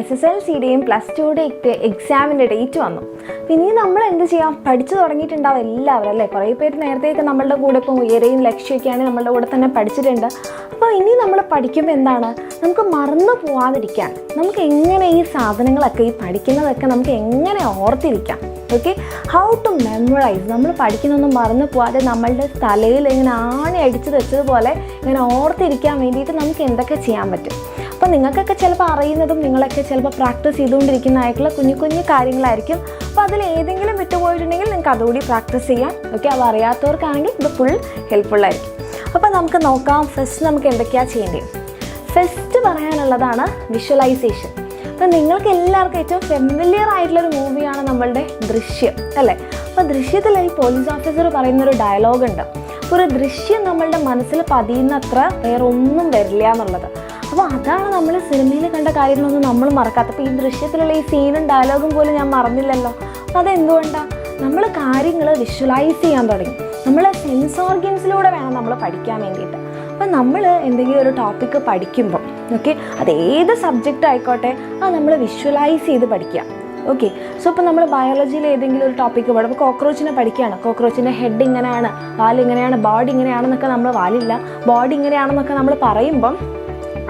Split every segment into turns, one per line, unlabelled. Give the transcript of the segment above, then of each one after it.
SSLCയുടെയും +2യുടെ എക്സാമിൻ്റെ ഡേറ്റ് വന്നു. ഇനി നമ്മൾ എന്ത് ചെയ്യാം? പഠിച്ചു തുടങ്ങിയിട്ടുണ്ടാവും എല്ലാവരും അല്ലേ? കുറേ പേര് നേരത്തെയൊക്കെ നമ്മളുടെ കൂടെ ഇപ്പോൾ ഉയരെയും ലക്ഷ്യമൊക്കെയാണ് നമ്മളുടെ കൂടെ തന്നെ പഠിച്ചിട്ടുണ്ട്. അപ്പോൾ ഇനി നമ്മൾ പഠിക്കുമ്പോൾ എന്താണ്, നമുക്ക് മറന്നു പോവാതിരിക്കാൻ നമുക്ക് എങ്ങനെ ഈ സാധനങ്ങളൊക്കെ, ഈ പഠിക്കുന്നതൊക്കെ നമുക്ക് എങ്ങനെ ഓർത്തിരിക്കാം? Okay, how to memorise. നമ്മൾ പഠിക്കുന്നൊന്നും മറന്നു പോവാതെ നമ്മളുടെ തലയിൽ ഇങ്ങനെ ആണി അടിച്ച് വെച്ചതുപോലെ ഇങ്ങനെ ഓർത്തിരിക്കാൻ വേണ്ടിയിട്ട് നമുക്ക് എന്തൊക്കെ ചെയ്യാൻ പറ്റും? അപ്പോൾ നിങ്ങൾക്കൊക്കെ ചിലപ്പോൾ അറിയുന്നതും നിങ്ങളൊക്കെ ചിലപ്പോൾ പ്രാക്ടീസ് ചെയ്തുകൊണ്ടിരിക്കുന്നതായിട്ടുള്ള കുഞ്ഞു കുഞ്ഞു കാര്യങ്ങളായിരിക്കും. അപ്പോൾ അതിൽ ഏതെങ്കിലും വിട്ടുപോയിട്ടുണ്ടെങ്കിൽ നിങ്ങൾക്ക് അതുകൂടി പ്രാക്ടീസ് ചെയ്യാം. ഓക്കെ, അത് അറിയാത്തവർക്കാണെങ്കിൽ ഇത് ഫുൾ ഹെൽപ്ഫുള്ളായിരിക്കും. അപ്പോൾ നമുക്ക് നോക്കാം. ഫസ്റ്റ് നമുക്ക് എന്തൊക്കെയാണ് ചെയ്യേണ്ടത്? ഫസ്റ്റ് പറയാനുള്ളതാണ് വിഷ്വലൈസേഷൻ. അപ്പോൾ നിങ്ങൾക്ക് എല്ലാവർക്കും ഏറ്റവും ഫെമിലിയർ ആയിട്ടുള്ളൊരു മൂവിയാണ് നമ്മളുടെ ദൃശ്യം അല്ലേ? അപ്പോൾ ദൃശ്യത്തിൽ ഈ പോലീസ് ഓഫീസർ പറയുന്നൊരു ഡയലോഗുണ്ട്, ഒരു ദൃശ്യം നമ്മളുടെ മനസ്സിൽ പതിയുന്നത്ര വേറൊന്നും വരില്ല എന്നുള്ളത്. അപ്പോൾ അതാണ് നമ്മൾ സിനിമയിൽ കണ്ട കാര്യങ്ങളൊന്നും നമ്മൾ മറക്കാത്ത. അപ്പോൾ ഈ ദൃശ്യത്തിലുള്ള ഈ സീനും ഡയലോഗും പോലും ഞാൻ മറന്നില്ലല്ലോ. അപ്പോൾ അതെന്തുകൊണ്ടാണ്? നമ്മൾ കാര്യങ്ങൾ വിഷ്വലൈസ് ചെയ്യാൻ തുടങ്ങി. നമ്മൾ സെൻസ് ഓർഗൻസിലൂടെ വേണം നമ്മൾ പഠിക്കാൻ വേണ്ടിയിട്ട്. അപ്പം നമ്മൾ എന്തെങ്കിലും ഒരു ടോപ്പിക്ക് പഠിക്കുമ്പോൾ ഓക്കെ, അത് ഏത് സബ്ജക്റ്റ് ആയിക്കോട്ടെ, അത് നമ്മൾ വിഷ്വലൈസ് ചെയ്ത് പഠിക്കുക. ഓക്കെ, സോ ഇപ്പോൾ നമ്മൾ ബയോളജിയിൽ ഏതെങ്കിലും ഒരു ടോപ്പിക്ക് പഠിക്കും. ഇപ്പോൾ കോക്രോച്ചിനെ പഠിക്കുകയാണ്. കോക്രോച്ചിൻ്റെ ഹെഡ് ഇങ്ങനെയാണ്, വാലിങ്ങനെയാണ്, ബോഡി ഇങ്ങനെയാണെന്നൊക്കെ നമ്മൾ, വാലില്ല ബോഡി ഇങ്ങനെയാണെന്നൊക്കെ നമ്മൾ പറയുമ്പം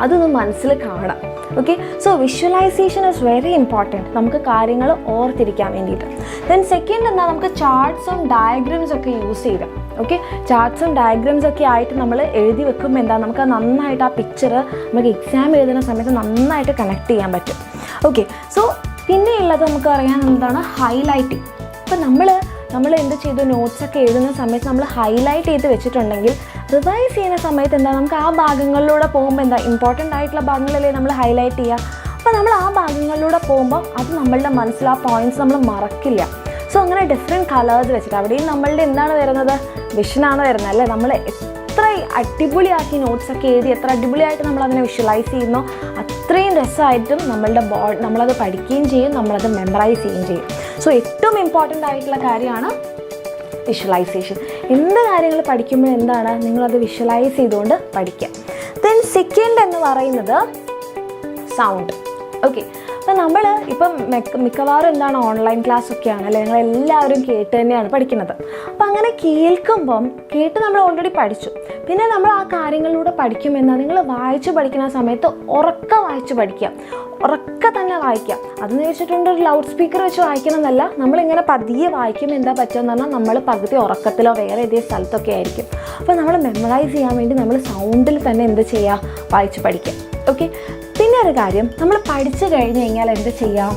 അതൊന്ന് മനസ്സിൽ കാണാം. Okay, so visualisation is very important നമുക്ക് കാര്യങ്ങൾ ഓർത്തിരിക്കാൻ വേണ്ടിയിട്ട്. ദെൻ സെക്കൻഡ് എന്താ, നമുക്ക് ചാർട്ട്സും ഡയഗ്രാംസ് ഒക്കെ യൂസ് ചെയ്യാം. ഓക്കെ, ചാർട്ട്സും ഡയഗ്രാംസ് ഒക്കെ ആയിട്ട് നമ്മൾ എഴുതി വെക്കുമ്പോൾ എന്താ, നമുക്ക് നന്നായിട്ട് ആ പിക്ചർ നമുക്ക് എക്സാം എഴുതുന്ന സമയത്ത് നന്നായിട്ട് കണക്ട് ചെയ്യാൻ പറ്റും. ഓക്കെ, സോ പിന്നെയുള്ളത് നമുക്ക് അറിയാൻ എന്താണ്, ഹൈലൈറ്റിങ്. ഇപ്പം നമ്മൾ എന്ത് ചെയ്തു, നോട്ട്സൊക്കെ എഴുതുന്ന സമയത്ത് നമ്മൾ ഹൈലൈറ്റ് ചെയ്ത് വെച്ചിട്ടുണ്ടെങ്കിൽ റിവൈസ് ചെയ്യുന്ന സമയത്ത് എന്താ, നമുക്ക് ആ ഭാഗങ്ങളിലൂടെ പോകുമ്പോൾ എന്താ, ഇമ്പോർട്ടൻ്റ് ആയിട്ടുള്ള ഭാഗങ്ങളല്ലേ നമ്മൾ ഹൈലൈറ്റ് ചെയ്യുക. അപ്പോൾ നമ്മൾ ആ ഭാഗങ്ങളിലൂടെ പോകുമ്പോൾ അത് നമ്മളുടെ മനസ്സിൽ ആ പോയിൻറ്റ്സ് നമ്മൾ മറക്കില്ല. സോ അങ്ങനെ ഡിഫറെൻറ്റ് കളേഴ്സ് വെച്ചിട്ട് അവിടെയും നമ്മളുടെ എന്താണ് വരുന്നത്, വിഷനാണ് വരുന്നത് അല്ലേ? നമ്മൾ എത്ര അടിപൊളിയാക്കി നോട്ട്സൊക്കെ എഴുതി എത്ര അടിപൊളിയായിട്ട് നമ്മളതിനെ വിഷ്വലൈസ് ചെയ്യുന്നോ അത്രയും രസമായിട്ടും നമ്മളുടെ നമ്മളത് പഠിക്കുകയും ചെയ്യും, നമ്മളത് മെമ്മറൈസ് ചെയ്യുകയും ചെയ്യും. സോ ഏറ്റവും ഇമ്പോർട്ടൻ്റ് ആയിട്ടുള്ള കാര്യമാണ് വിഷ്വലൈസേഷൻ. എന്ത് കാര്യങ്ങൾ പഠിക്കുമ്പോൾ എന്താണ്, നിങ്ങളത് വിഷ്വലൈസ് ചെയ്തുകൊണ്ട് പഠിക്കുക. ദെൻ സെക്കൻഡ് എന്ന് പറയുന്നത് സൗണ്ട്. ഓക്കെ, അപ്പോൾ നമ്മൾ ഇപ്പം മിക്കവാറും എന്താണ്, ഓൺലൈൻ ക്ലാസ് ഒക്കെയാണ് അല്ലേ? ഞങ്ങളെല്ലാവരും കേട്ട് തന്നെയാണ് പഠിക്കുന്നത്. അപ്പോൾ അങ്ങനെ കേട്ട് നമ്മൾ ഓൾറെഡി പഠിച്ചു. പിന്നെ നമ്മൾ ആ കാര്യങ്ങളിലൂടെ പഠിക്കുമെന്നാൽ നിങ്ങൾ വായിച്ച് പഠിക്കുന്ന സമയത്ത് ഉറക്കെ വായിച്ച് പഠിക്കുക, ഉറക്കെ തന്നെ വായിക്കുക. അതെന്ന് വെച്ചിട്ടുണ്ട് ഒരു ലൗഡ് സ്പീക്കർ വെച്ച് വായിക്കണം എന്നല്ല, നമ്മളിങ്ങനെ പതിയെ വായിക്കുമ്പോൾ എന്താ പറ്റുമെന്ന് പറഞ്ഞാൽ നമ്മൾ പകുതി ഉറക്കത്തിലോ വേറെ ഏതെങ്കിലും സ്ഥലത്തൊക്കെ ആയിരിക്കും. അപ്പോൾ നമ്മൾ മെമ്മറൈസ് ചെയ്യാൻ വേണ്ടി നമ്മൾ സൗണ്ടിൽ തന്നെ എന്ത് ചെയ്യുക, വായിച്ച് പഠിക്കുക. ഓക്കെ, പിന്നെ ഒരു കാര്യം, നമ്മൾ പഠിച്ചു കഴിഞ്ഞ് കഴിഞ്ഞാൽ എന്ത് ചെയ്യാം,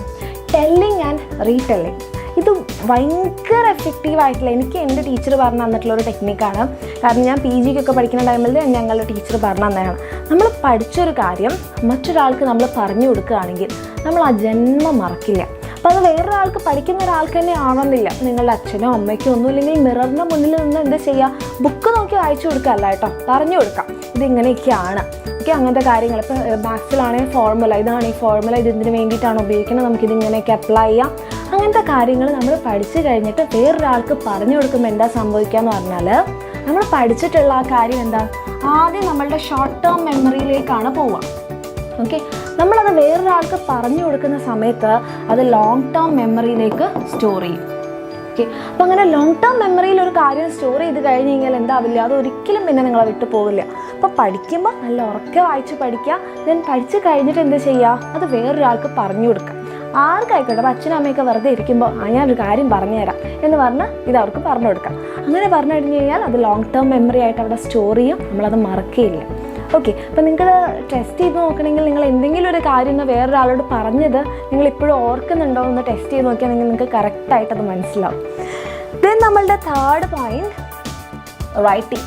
ടെല്ലിങ് ആൻഡ് റീടെല്ലിങ്. ഇത് ഭയങ്കര എഫക്റ്റീവായിട്ടുള്ള, എനിക്ക് എൻ്റെ ടീച്ചർ പറഞ്ഞു തന്നിട്ടുള്ളൊരു ടെക്നിക്കാണ്. കാരണം ഞാൻ PGക്കൊക്കെ പഠിക്കുന്ന ടൈമിൽ ഞങ്ങളുടെ ടീച്ചർ പറഞ്ഞു തന്നതാണ്. നമ്മൾ പഠിച്ചൊരു കാര്യം മറ്റൊരാൾക്ക് നമ്മൾ പറഞ്ഞു കൊടുക്കുകയാണെങ്കിൽ നമ്മൾ ആ ജന്മം മറക്കില്ല. അപ്പോൾ അത് വേറൊരാൾക്ക്, പഠിക്കുന്ന ഒരാൾക്ക് തന്നെ ആവണമെന്നില്ല. നിങ്ങളുടെ അച്ഛനോ അമ്മയ്ക്കോ ഒന്നുമില്ലെങ്കിൽ മിററിൻ്റെ മുന്നിൽ നിന്ന് എന്ത് ചെയ്യുക, ബുക്ക് നോക്കി വായിച്ചു കൊടുക്കുകയല്ല കേട്ടോ, പറഞ്ഞു കൊടുക്കാം ഇതിങ്ങനെയൊക്കെയാണ്. ഓക്കെ, അങ്ങനത്തെ കാര്യങ്ങൾ. ഇപ്പോൾ മാത്സിലാണെങ്കിൽ ഫോർമുല, ഇതാണ് ഈ ഫോർമുല, ഇതിന് വേണ്ടിയിട്ടാണ് ഉപയോഗിക്കുന്നത്, നമുക്കിതിങ്ങനെയൊക്കെ അപ്ലൈ ചെയ്യാം. അങ്ങനത്തെ കാര്യങ്ങൾ നമ്മൾ പഠിച്ചു കഴിഞ്ഞിട്ട് വേറൊരാൾക്ക് പറഞ്ഞു കൊടുക്കുമ്പോൾ എന്താ സംഭവിക്കുക എന്ന് പറഞ്ഞാൽ, നമ്മൾ പഠിച്ചിട്ടുള്ള ആ കാര്യം എന്താ, ആദ്യം നമ്മളുടെ ഷോർട്ട് ടേം മെമ്മറിയിലേക്കാണ് പോവുക. ഓക്കെ, നമ്മളത് വേറൊരാൾക്ക് പറഞ്ഞു കൊടുക്കുന്ന സമയത്ത് അത് ലോങ് ടേം മെമ്മറിയിലേക്ക് സ്റ്റോർ ചെയ്യും. ഓക്കെ, അപ്പോൾ അങ്ങനെ ലോങ് ടേം മെമ്മറിയിൽ ഒരു കാര്യം സ്റ്റോർ ചെയ്ത് കഴിഞ്ഞ് കഴിഞ്ഞാൽ എന്താവില്ല, അത് ഒരിക്കലും പിന്നെ നിങ്ങളെ വിട്ടു പോവില്ല. അപ്പോൾ പഠിക്കുമ്പോൾ നല്ല ഉറക്കെ വായിച്ച് പഠിക്കുക. ദെൻ പഠിച്ച് കഴിഞ്ഞിട്ട് എന്ത് ചെയ്യുക, അത് വേറൊരാൾക്ക് പറഞ്ഞു കൊടുക്കുക. ആർക്കായിക്കോട്ടെ, അപ്പോൾ അച്ഛനും അമ്മയൊക്കെ വെറുതെ ഇരിക്കുമ്പോൾ ഞാനൊരു കാര്യം പറഞ്ഞുതരാം എന്ന് പറഞ്ഞ് ഇത് അവർക്ക് പറഞ്ഞു കൊടുക്കാം. അങ്ങനെ പറഞ്ഞു കഴിഞ്ഞ് കഴിഞ്ഞാൽ അത് ലോങ് ടേം മെമ്മറി ആയിട്ട് അവിടെ സ്റ്റോർ ചെയ്യും, നമ്മളത് മറക്കുകയില്ല. ഓക്കെ, അപ്പോൾ നിങ്ങൾക്ക് ടെസ്റ്റ് ചെയ്ത് നോക്കണമെങ്കിൽ നിങ്ങൾ എന്തെങ്കിലും ഒരു കാര്യം വേറൊരാളോട് പറഞ്ഞത് നിങ്ങൾ ഇപ്പോഴും ഓർക്കുന്നുണ്ടോ എന്ന് ടെസ്റ്റ് ചെയ്ത് നോക്കിയാൽ നിങ്ങൾക്ക് കറക്റ്റായിട്ടത് മനസ്സിലാവും. ദെൻ നമ്മളുടെ തേർഡ് പോയിൻറ്റ്, റൈറ്റിംഗ്.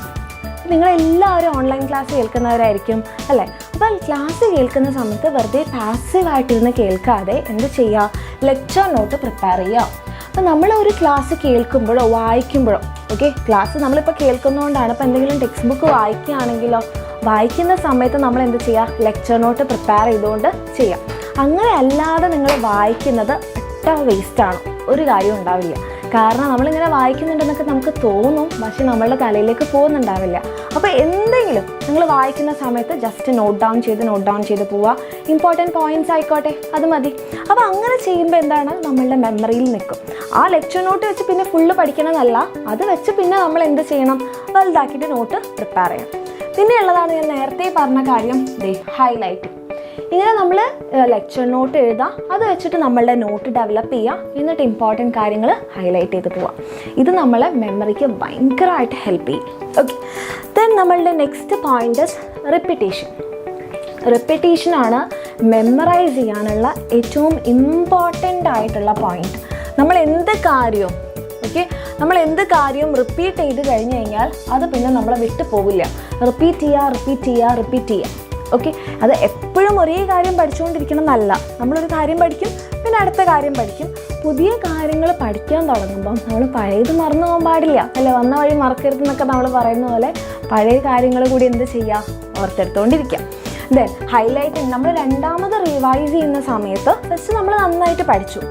നിങ്ങളെല്ലാവരും ഓൺലൈൻ ക്ലാസ് കേൾക്കുന്നവരായിരിക്കും അല്ലേ? അപ്പോൾ ക്ലാസ് കേൾക്കുന്ന സമയത്ത് വെറുതെ പാസീവായിട്ടിരുന്ന് കേൾക്കാതെ എന്ത് ചെയ്യുക, ലെക്ചർ നോട്ട് പ്രിപ്പയർ ചെയ്യുക. അപ്പോൾ നമ്മളൊരു ക്ലാസ് കേൾക്കുമ്പോഴോ വായിക്കുമ്പോഴോ, ഓക്കെ, ക്ലാസ് നമ്മളിപ്പോൾ കേൾക്കുന്നതുകൊണ്ടാണ്. ഇപ്പോൾ എന്തെങ്കിലും ടെക്സ്റ്റ് ബുക്ക് വായിക്കുകയാണെങ്കിലോ, വായിക്കുന്ന സമയത്ത് നമ്മൾ എന്ത് ചെയ്യുക, ലെക്ചർ നോട്ട് പ്രിപ്പയർ ചെയ്തുകൊണ്ട് ചെയ്യാം. അങ്ങനെ അല്ലാതെ നിങ്ങൾ വായിക്കുന്നത് അട്ട വേസ്റ്റാണ്, ഒരു കാര്യം ഉണ്ടാവില്ല. കാരണം നമ്മളിങ്ങനെ വായിക്കുന്നുണ്ടെന്നൊക്കെ നമുക്ക് തോന്നും, പക്ഷേ നമ്മളുടെ തലയിലേക്ക് പോകുന്നുണ്ടാവില്ല. അപ്പോൾ എന്തെങ്കിലും നിങ്ങൾ വായിക്കുന്ന സമയത്ത് ജസ്റ്റ് നോട്ട് ഡൗൺ ചെയ്ത് പോവുക. ഇമ്പോർട്ടൻറ്റ് പോയിൻറ്റ്സ് ആയിക്കോട്ടെ, അത് മതി. അപ്പോൾ അങ്ങനെ ചെയ്യുമ്പോൾ എന്താണ്, നമ്മളുടെ മെമ്മറിയിൽ നിൽക്കും. ആ ലെക്ചർ നോട്ട് വെച്ച് പിന്നെ ഫുള്ള് പഠിക്കണമെന്നല്ല, അത് വെച്ച് പിന്നെ നമ്മൾ എന്ത് ചെയ്യണം, വലുതാക്കിയിട്ട് നോട്ട് പ്രിപ്പയർ ചെയ്യണം. പിന്നെയുള്ളതാണ് ഞാൻ നേരത്തെ പറഞ്ഞ കാര്യം, ഹൈലൈറ്റിംഗ്. ഇങ്ങനെ നമ്മൾ ലെക്ചർ നോട്ട് എഴുതുക, അത് വെച്ചിട്ട് നമ്മളുടെ നോട്ട് ഡെവലപ്പ് ചെയ്യുക, എന്നിട്ട് ഇമ്പോർട്ടൻറ്റ് കാര്യങ്ങൾ ഹൈലൈറ്റ് ചെയ്ത് പോവുക. ഇത് നമ്മളെ മെമ്മറിക്ക് ഭയങ്കരമായിട്ട് ഹെൽപ്പ് ചെയ്യും. ഓക്കെ, ദെൻ നമ്മളുടെ നെക്സ്റ്റ് പോയിൻ്റ് റിപ്പീറ്റേഷൻ. റിപ്പീറ്റേഷനാണ് മെമ്മറൈസ് ചെയ്യാനുള്ള ഏറ്റവും ഇമ്പോർട്ടൻ്റ് ആയിട്ടുള്ള പോയിൻ്റ്. നമ്മൾ എന്ത് കാര്യവും റിപ്പീറ്റ് ചെയ്ത് കഴിഞ്ഞ് കഴിഞ്ഞാൽ അത് പിന്നെ നമ്മളെ വിട്ടു പോവില്ല. റിപ്പീറ്റ് ചെയ്യുക. ഓക്കെ, അത് എപ്പോഴും ഒരേ കാര്യം പഠിച്ചുകൊണ്ടിരിക്കണം എന്നല്ല. നമ്മളൊരു കാര്യം പഠിക്കും, പിന്നെ അടുത്ത കാര്യം പഠിക്കും. പുതിയ കാര്യങ്ങൾ പഠിക്കാൻ തുടങ്ങുമ്പം നമ്മൾ പഴയത് മറന്നു പോകാൻ പാടില്ല, അല്ലെ? വന്ന വഴി മറക്കരുതെന്നൊക്കെ നമ്മൾ പറയുന്ന പോലെ പഴയ കാര്യങ്ങൾ കൂടി എന്ത് ചെയ്യുക, ഓർത്തെടുത്തുകൊണ്ടിരിക്കുക. Then highlighting. നമ്മൾ രണ്ടാമത് റിവൈസ് ചെയ്യുന്ന സമയത്ത് ഫസ്റ്റ് നമ്മൾ നന്നായിട്ട് പഠിച്ചു,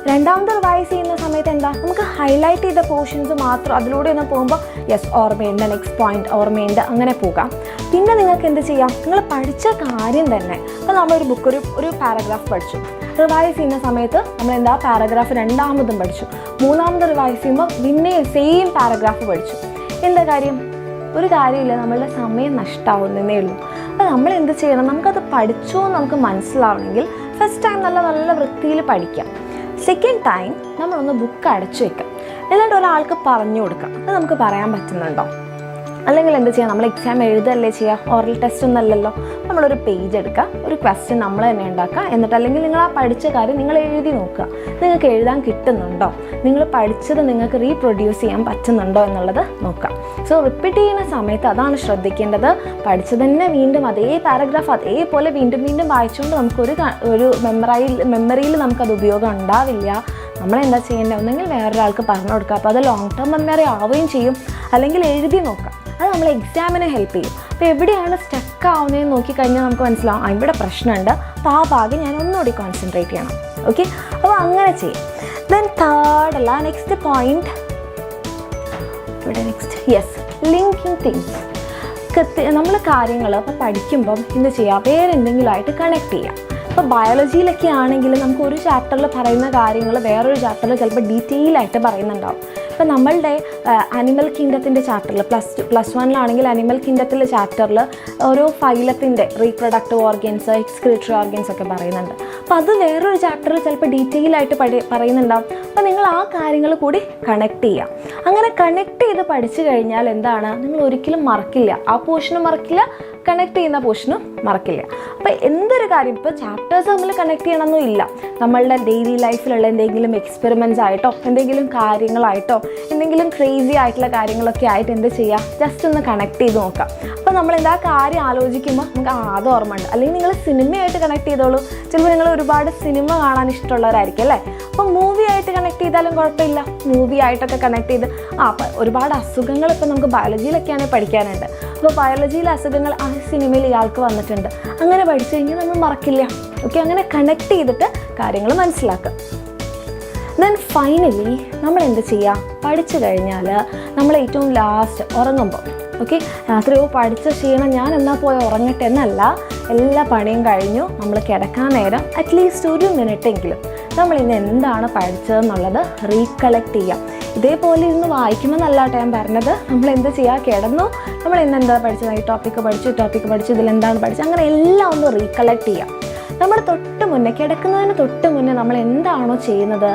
രണ്ടാമത് റിവൈസ് ചെയ്യുന്ന സമയത്ത് എന്താ, നമുക്ക് ഹൈലൈറ്റ് ചെയ്ത പോർഷൻസ് മാത്രം അതിലൂടെ ഒന്ന് പോകുമ്പോൾ യെസ് ഓർമ്മയുണ്ട്, നെക്സ്റ്റ് പോയിന്റ് ഓർമ്മയുണ്ട്, അങ്ങനെ പോകാം. പിന്നെ നിങ്ങൾക്ക് എന്ത് ചെയ്യാം, നിങ്ങൾ പഠിച്ച കാര്യം തന്നെ, അപ്പോൾ നമ്മളൊരു ബുക്ക് ഒരു പാരഗ്രാഫ് പഠിച്ചു, റിവൈസ് ചെയ്യുന്ന സമയത്ത് നമ്മൾ എന്താ പാരഗ്രാഫ് രണ്ടാമതും പഠിച്ചു, മൂന്നാമത് റിവൈസ് ചെയ്യുമ്പോൾ പിന്നെ സെയിം പാരഗ്രാഫ് പഠിച്ചു. എന്താ കാര്യം? ഒരു കാര്യമില്ല, നമ്മളുടെ സമയം നഷ്ടമാവുന്നതേ ഉള്ളൂ. അപ്പോൾ നമ്മൾ എന്ത് ചെയ്യണം, നമുക്കത് പഠിച്ചോ നമുക്ക് മനസ്സിലാവണമെങ്കിൽ ഫസ്റ്റ് ടൈം നല്ല വൃത്തിയിൽ പഠിക്കാം. സെക്കൻഡ് ടൈം നമ്മളൊന്ന് ബുക്ക് അടച്ചു വെക്കാം, എന്നിട്ട് ഒരാൾക്ക് പറഞ്ഞു കൊടുക്കാം. അത് നമുക്ക് പറയാൻ പറ്റുന്നുണ്ടോ? അല്ലെങ്കിൽ എന്ത് ചെയ്യാം, നമ്മൾ എക്സാം എഴുതല്ലേ ചെയ്യുക, ഓറൽ ടെസ്റ്റ് ഒന്നല്ലല്ലോ. നമ്മളൊരു പേജ് എടുക്കുക, ഒരു ക്വസ്റ്റ്യൻ നമ്മൾ തന്നെ ഉണ്ടാക്കുക, എന്നിട്ട് അല്ലെങ്കിൽ നിങ്ങൾ ആ പഠിച്ച കാര്യം നിങ്ങൾ എഴുതി നോക്കുക. നിങ്ങൾക്ക് എഴുതാൻ കിട്ടുന്നുണ്ടോ, നിങ്ങൾ പഠിച്ചത് നിങ്ങൾക്ക് റീപ്രൊഡ്യൂസ് ചെയ്യാൻ പറ്റുന്നുണ്ടോ എന്നുള്ളത് നോക്കാം. സോ റിപ്പീറ്റ് ചെയ്യുന്ന സമയത്ത് അതാണ് ശ്രദ്ധിക്കേണ്ടത്. പഠിച്ചത് തന്നെ വീണ്ടും അതേ പാരഗ്രാഫ് അതേപോലെ വീണ്ടും വായിച്ചുകൊണ്ട് നമുക്കൊരു മെമ്മറിയിൽ നമുക്കത് ഉപയോഗം ഉണ്ടാവില്ല. നമ്മളെന്താ ചെയ്യേണ്ടത്, ഒന്നെങ്കിൽ വേറൊരാൾക്ക് പറഞ്ഞു കൊടുക്കുക, അപ്പോൾ അത് ലോങ് ടേം മെമ്മറി ആവുകയും ചെയ്യും. അല്ലെങ്കിൽ എഴുതി നോക്കാം, അത് നമ്മളെ എക്സാമിനെ ഹെൽപ്പ് ചെയ്യും. അപ്പോൾ എവിടെയാണ് സ്റ്റക്ക് ആവുന്നതെന്ന് നോക്കിക്കഴിഞ്ഞാൽ നമുക്ക് മനസ്സിലാവും, ഇവിടെ പ്രശ്നമുണ്ട്, അപ്പോൾ ആ ഭാഗം ഞാൻ ഒന്നുകൂടി കോൺസെൻട്രേറ്റ് ചെയ്യണം. ഓക്കെ, അപ്പോൾ അങ്ങനെ ചെയ്യും. Then next point linking things. നമ്മൾ കാര്യങ്ങൾ അപ്പോൾ പഠിക്കുമ്പം എന്ത് ചെയ്യുക, വേറെന്തെങ്കിലും ആയിട്ട് കണക്ട് ചെയ്യാം. ഇപ്പോൾ ബയോളജിയിലൊക്കെ ആണെങ്കിൽ നമുക്ക് ഒരു ചാപ്റ്ററിൽ പറയുന്ന കാര്യങ്ങൾ വേറൊരു ചാപ്റ്ററിൽ ചിലപ്പോൾ ഡീറ്റെയിൽ ആയിട്ട് പറയുന്നുണ്ടാവും. ഇപ്പോൾ നമ്മളുടെ അനിമൽ കിങ്ഡത്തിൻ്റെ ചാപ്റ്ററിൽ പ്ലസ് വണ്ണിലാണെങ്കിൽ അനിമൽ കിങ്ഡത്തിലെ ചാപ്റ്ററിൽ ഓരോ ഫൈലത്തിൻ്റെ റീപ്രൊഡക്റ്റീവ് ഓർഗൻസ്, എക്സ്ക്രീറ്ററി ഓർഗൻസ് ഒക്കെ പറയുന്നുണ്ട്. അപ്പോൾ അത് വേറൊരു ചാപ്റ്ററിൽ ചിലപ്പോൾ ഡീറ്റെയിൽ ആയിട്ട് പറയുന്നുണ്ടാവും. അപ്പോൾ നിങ്ങൾ ആ കാര്യങ്ങൾ കൂടി കണക്ട് ചെയ്യുക. അങ്ങനെ കണക്ട് ചെയ്ത് പഠിച്ചു കഴിഞ്ഞാൽ എന്താണ്, നിങ്ങൾ ഒരിക്കലും മറക്കില്ല, ആ പോർഷനും മറക്കില്ല, കണക്ട് ചെയ്യുന്ന പോർഷനും മറക്കില്ല. അപ്പോൾ എന്തൊരു കാര്യം, ഇപ്പോൾ ചാപ്റ്റേഴ്സ് തമ്മിൽ കണക്ട് ചെയ്യണമെന്നും ഇല്ല, നമ്മളുടെ ഡെയിലി ലൈഫിലുള്ള എന്തെങ്കിലും എക്സ്പെരിമെൻറ്റ്സ് ആയിട്ടോ എന്തെങ്കിലും കാര്യങ്ങളായിട്ടോ എന്തെങ്കിലും ക്രേസി ആയിട്ടുള്ള കാര്യങ്ങളൊക്കെ ആയിട്ട് എന്ത് ചെയ്യുക, ജസ്റ്റ് ഒന്ന് കണക്ട് ചെയ്ത് നോക്കാം. അപ്പോൾ നമ്മൾ എന്താ കാര്യം ആലോചിക്കുമ്പോൾ നമുക്ക് അത് ഓർമ്മ ഉണ്ട്. അല്ലെങ്കിൽ നിങ്ങൾ സിനിമയായിട്ട് കണക്ട് ചെയ്തോളൂ. ചിലപ്പോൾ നിങ്ങൾ ഒരുപാട് സിനിമ കാണാൻ ഇഷ്ടമുള്ളവരായിരിക്കും അല്ലേ. അപ്പോൾ മൂവി ആയിട്ട് കണക്ട് ചെയ്താലും കുഴപ്പമില്ല, മൂവി ആയിട്ടൊക്കെ കണക്ട് ചെയ്ത് അപ്പം ഒരുപാട് അസുഖങ്ങൾ ഇപ്പോൾ നമുക്ക് ബയോളജിയിലൊക്കെയാണ് പഠിക്കാനുണ്ട്. അപ്പോൾ ബയോളജിയിലെ അസുഖങ്ങൾ ആ സിനിമയിൽ ഇയാൾക്ക് വന്നിട്ടുണ്ട്, അങ്ങനെ പഠിച്ചു കഴിഞ്ഞാൽ നമ്മൾ മറക്കില്ല. ഓക്കെ, അങ്ങനെ കണക്ട് ചെയ്തിട്ട് കാര്യങ്ങൾ മനസ്സിലാക്കുക. ദെൻ ഫൈനലി നമ്മൾ എന്ത് ചെയ്യുക, പഠിച്ചു കഴിഞ്ഞാൽ നമ്മൾ ഏറ്റവും ലാസ്റ്റ് ഉറങ്ങുമ്പോൾ ഓക്കെ, രാത്രിയോ പഠിച്ച ക്ഷീണം ഞാൻ എന്നാൽ പോയി ഉറങ്ങട്ടെ എന്നല്ല, എല്ലാ പണിയും കഴിഞ്ഞു നമ്മൾ കിടക്കാൻ നേരം അറ്റ്ലീസ്റ്റ് ഒരു മിനിറ്റെങ്കിലും നമ്മൾ ഇന്ന് എന്താണ് പഠിച്ചതെന്നുള്ളത് റീകളക്ട് ചെയ്യാം. ഇതേപോലെ ഇന്ന് വായിക്കുമെന്നല്ല ഞാൻ പറഞ്ഞത്, നമ്മൾ എന്ത് ചെയ്യുക, കിടന്നു നമ്മൾ ഇന്ന് എന്താ പഠിച്ചത്, ഈ ടോപ്പിക്ക് പഠിച്ചു ഇതിലെന്താണ് പഠിച്ചത്, അങ്ങനെ എല്ലാം ഒന്ന് റീകളക്ട് ചെയ്യാം. നമ്മൾ കിടക്കുന്നതിന് തൊട്ട് മുന്നേ നമ്മൾ എന്താണോ ചെയ്യുന്നത്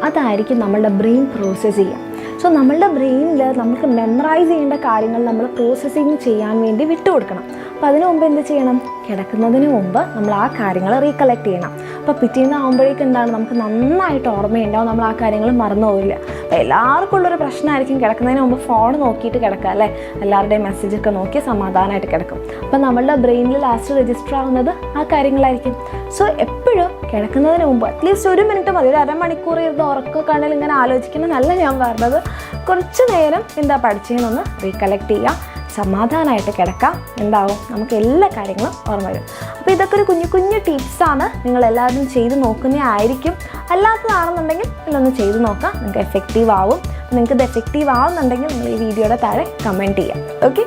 അതായിരിക്കും നമ്മളുടെ ബ്രെയിൻ പ്രോസസ്സ് ചെയ്യുക. സോ നമ്മളുടെ ബ്രെയിനിൽ നമുക്ക് മെമ്മറൈസ് ചെയ്യേണ്ട കാര്യങ്ങൾ നമ്മൾ പ്രോസസ്സിങ് ചെയ്യാൻ വേണ്ടി വിട്ടുകൊടുക്കണം. അപ്പോൾ അതിനു മുമ്പ് എന്ത് ചെയ്യണം, കിടക്കുന്നതിന് മുമ്പ് നമ്മൾ ആ കാര്യങ്ങൾ റീകളക്ട് ചെയ്യണം. അപ്പോൾ പിറ്റേന്നാകുമ്പോഴേക്കും എന്താണ്, നമുക്ക് നന്നായിട്ട് ഓർമ്മയുണ്ടാവും, നമ്മൾ ആ കാര്യങ്ങൾ മറന്നു പോവില്ല. അപ്പോൾ എല്ലാവർക്കും ഉള്ളൊരു പ്രശ്നമായിരിക്കും കിടക്കുന്നതിന് മുമ്പ് ഫോൺ നോക്കിയിട്ട് കിടക്കുക അല്ലേ, എല്ലാവരുടെയും മെസ്സേജൊക്കെ നോക്കി സമാധാനമായിട്ട് കിടക്കും. അപ്പോൾ നമ്മളുടെ ബ്രെയിനിൽ ലാസ്റ്റ് രജിസ്റ്റർ ആവുന്നത് ആ കാര്യങ്ങളായിരിക്കും. സോ എപ്പോഴും കിടക്കുന്നതിന് മുമ്പ് അറ്റ്ലീസ്റ്റ് ഒരു മിനിറ്റ് മതി, ഒരു അരമണിക്കൂർ ഇരുന്ന് ഉറക്കമൊക്കെ ആണെങ്കിൽ ഇങ്ങനെ ആലോചിക്കണമെന്നല്ല ഞാൻ പറഞ്ഞത്, കുറച്ച് നേരം എന്താ പഠിച്ചതെന്നൊന്ന് റീകളക്ട് ചെയ്യുക. സമാധാനമായിട്ട് കിടക്കാം. എന്താവും, നമുക്ക് എല്ലാ കാര്യങ്ങളും ഓർമ്മ വരും. അപ്പോൾ ഇതൊക്കെ ഒരു കുഞ്ഞു കുഞ്ഞു ടിപ്സാണ്. നിങ്ങളെല്ലാവരും ചെയ്ത് നോക്കുന്നതായിരിക്കും. അല്ലാത്തതാണെന്നുണ്ടെങ്കിൽ നിങ്ങളൊന്ന് ചെയ്ത് നോക്കാം, നിങ്ങൾക്ക് എഫക്റ്റീവ് ആവും. നിങ്ങൾക്ക് ഇത് എഫക്റ്റീവ് ആവുന്നുണ്ടെങ്കിൽ നിങ്ങൾ ഈ വീഡിയോയുടെ താഴെ കമൻറ്റ് ചെയ്യാം. ഓക്കെ.